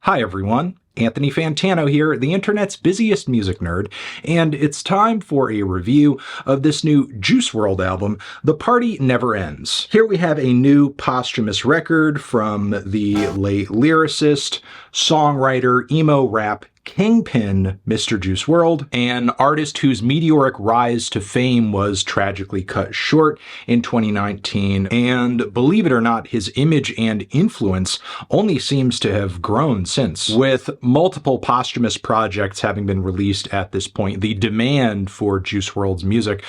Hi everyone, Anthony Fantano here, the internet's busiest music nerd, and it's time for a review of this new Juice WRLD album, The Party Never Ends. Here we have a new posthumous record from the late lyricist, songwriter, emo rap kingpin Mr. Juice WRLD, an artist whose meteoric rise to fame was tragically cut short in 2019, and believe it or not, his image and influence only seems to have grown since. With multiple posthumous projects having been released at this point, the demand for Juice WRLD's music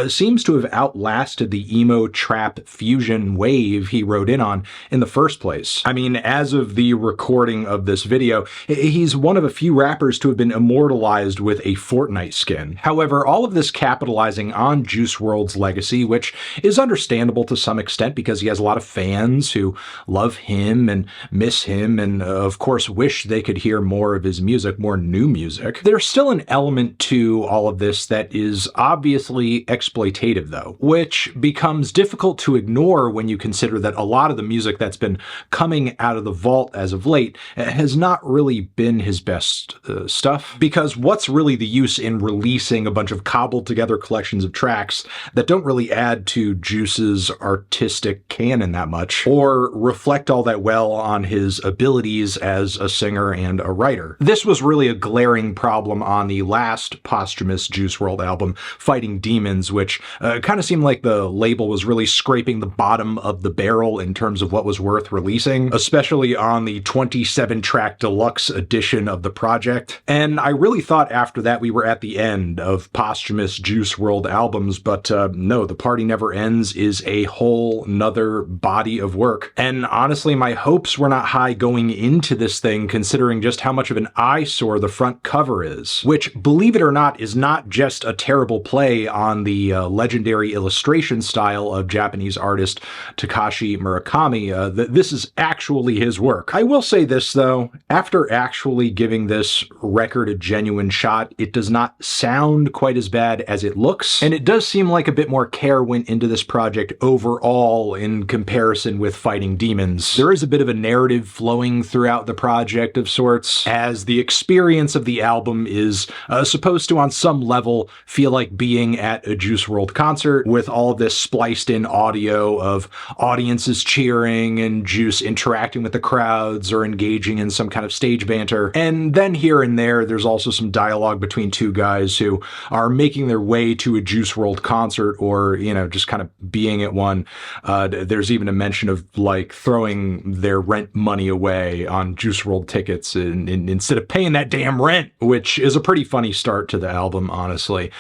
seems to have outlasted the emo trap fusion wave he rode in on in the first place. I mean, as of the recording of this video, he's one of a few rappers to have been immortalized with a Fortnite skin. However, all of this capitalizing on Juice WRLD's legacy, which is understandable to some extent because he has a lot of fans who love him and miss him and of course wish they could hear more of his music, more new music. There's still an element to all of this that is obviously exploitative though, which becomes difficult to ignore when you consider that a lot of the music that's been coming out of the vault as of late has not really been his best stuff, because what's really the use in releasing a bunch of cobbled together collections of tracks that don't really add to Juice's artistic canon that much, or reflect all that well on his abilities as a singer and a writer. This was really a glaring problem on the last posthumous Juice WRLD album, Fighting Demons, which kind of seemed like the label was really scraping the bottom of the barrel in terms of what was worth releasing, especially on the 27-track deluxe edition of the project. And I really thought after that we were at the end of posthumous Juice WRLD albums, but no, The Party Never Ends is a whole nother body of work. And honestly, my hopes were not high going into this thing, considering just how much of an eyesore the front cover is, which, believe it or not, is not just a terrible play on the legendary illustration style of Japanese artist Takashi Murakami. This is actually his work. I will say this though, after actually giving this record a genuine shot, it does not sound quite as bad as it looks, and it does seem like a bit more care went into this project overall in comparison with Fighting Demons. There is a bit of a narrative flowing throughout the project of sorts, as the experience of the album is supposed to on some level feel like being at a Juice WRLD concert, with all of this spliced in audio of audiences cheering and Juice interacting with the crowds or engaging in some kind of stage banter. And then here and there, there's also some dialogue between two guys who are making their way to a Juice WRLD concert, or, you know, just kind of being at one. There's even a mention of like throwing their rent money away on Juice WRLD tickets instead of paying that damn rent, which is a pretty funny start to the album, honestly.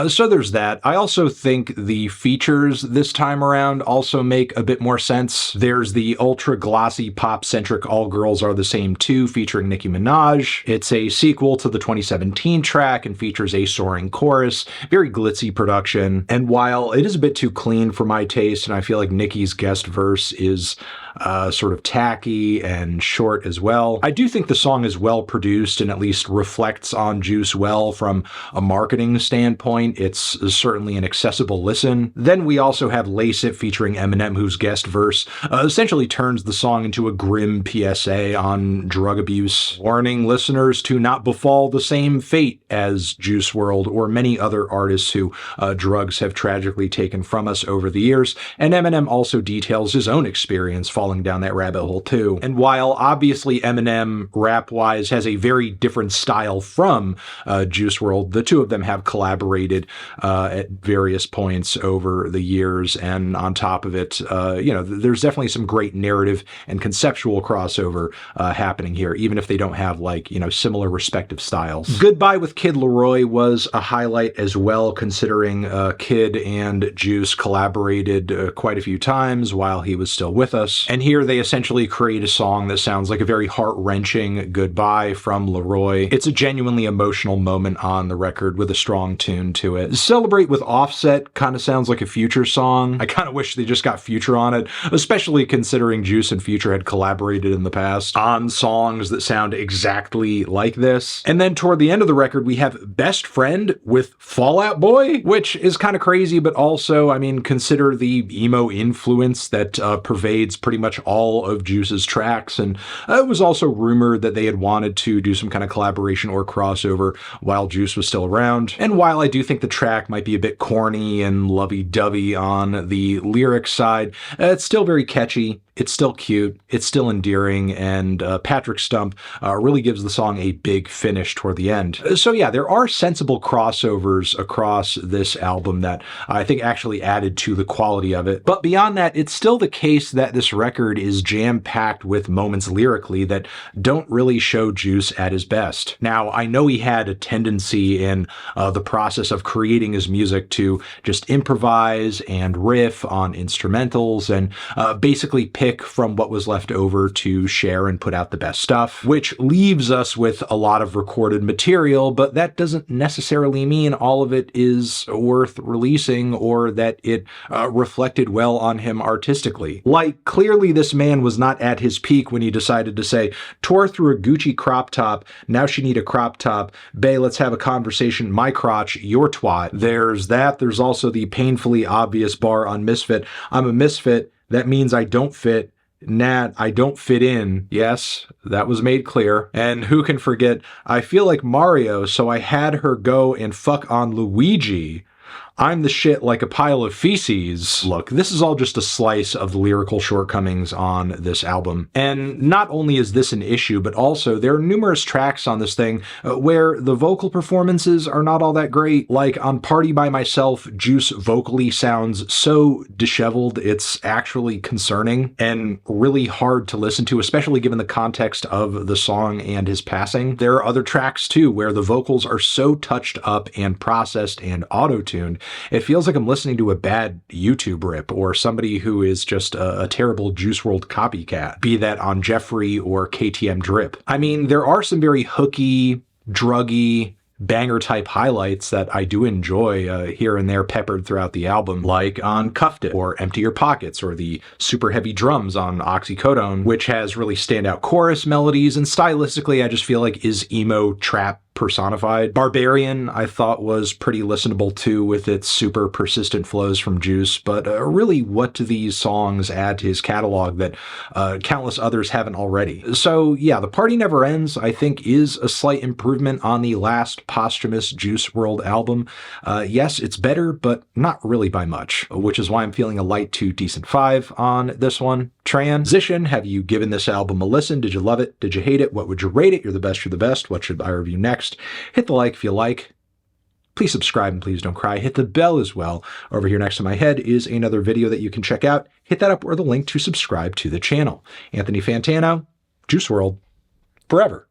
So there's that. I also think the features this time around also make a bit more sense. There's the ultra glossy pop-centric All Girls Are the Same Too featuring Nicki Minaj. It's a sequel to the 2017 track and features a soaring chorus, very glitzy production, and while it is a bit too clean for my taste, and I feel like Nicki's guest verse is sort of tacky and short as well, I do think the song is well produced and at least reflects on Juice well from a marketing standpoint. It's certainly an accessible listen. Then we also have Lace It featuring Eminem, whose guest verse essentially turns the song into a grim PSA on drug abuse, warning listeners to not befall the same fate as Juice WRLD or many other artists who drugs have tragically taken from us over the years. And Eminem also details his own experience falling down that rabbit hole too. And while obviously Eminem, rap-wise, has a very different style from Juice WRLD, the two of them have collaborated at various points over the years, and on top of it, you know, there's definitely some great narrative and conceptual crossover happening here, even if they don't have, like, you know, similar respective styles. Goodbye with Kid Laroi was a highlight as well, considering Kid and Juice collaborated quite a few times while he was still with us. And here they essentially create a song that sounds like a very heart-wrenching goodbye from Laroi. It's a genuinely emotional moment on the record with a strong tune to it. Celebrate with Offset kind of sounds like a Future song. I kind of wish they just got Future on it, especially considering Juice and Future had collaborated in the past on songs that sound exactly like this. And then toward the end of the record, we have Best Friend with Fall Out Boy, which is kind of crazy, but also, I mean, consider the emo influence that pervades pretty much much all of Juice's tracks, and it was also rumored that they had wanted to do some kind of collaboration or crossover while Juice was still around. And while I do think the track might be a bit corny and lovey-dovey on the lyric side, it's still very catchy. It's still cute, it's still endearing, and Patrick Stump really gives the song a big finish toward the end. So yeah, there are sensible crossovers across this album that I think actually added to the quality of it. But beyond that, it's still the case that this record is jam-packed with moments lyrically that don't really show Juice at his best. Now, I know he had a tendency in the process of creating his music to just improvise and riff on instrumentals and basically pick from what was left over to share and put out the best stuff, which leaves us with a lot of recorded material, but that doesn't necessarily mean all of it is worth releasing or that it reflected well on him artistically. Like, clearly this man was not at his peak when he decided to say, tore through a Gucci crop top, now she need a crop top, bae, let's have a conversation, my crotch, your twat. There's that. There's also the painfully obvious bar on Misfit, I'm a misfit, that means I don't fit. Nat, I don't fit in. Yes, that was made clear. And who can forget, I feel like Mario, so I had her go and fuck on Luigi. I'm the shit like a pile of feces. Look, this is all just a slice of the lyrical shortcomings on this album. And not only is this an issue, but also there are numerous tracks on this thing where the vocal performances are not all that great. Like on Party by Myself, Juice vocally sounds so disheveled, it's actually concerning and really hard to listen to, especially given the context of the song and his passing. There are other tracks too where the vocals are so touched up and processed and auto-tuned, it feels like I'm listening to a bad YouTube rip or somebody who is just a terrible Juice WRLD copycat, be that on Jeffrey or KTM Drip. I mean, there are some very hooky, druggy, banger type highlights that I do enjoy here and there peppered throughout the album, like on Cuffed It or Empty Your Pockets or the super heavy drums on OXYCODONE, which has really standout chorus melodies and stylistically I just feel like is emo trap personified. Barbarian, I thought, was pretty listenable too with its super persistent flows from Juice, but really what do these songs add to his catalog that countless others haven't already? So yeah, The Party Never Ends, I think, is a slight improvement on the last posthumous Juice WRLD album. Yes, it's better, but not really by much, which is why I'm feeling a light to decent 5 on this one. Transition, have you given this album a listen? Did you love it? Did you hate it? What would you rate it? You're the best, you're the best. What should I review next? Hit the like if you like. Please subscribe and please don't cry. Hit the bell as well. Over here next to my head is another video that you can check out. Hit that up or the link to subscribe to the channel. Anthony Fantano, Juice WRLD, forever.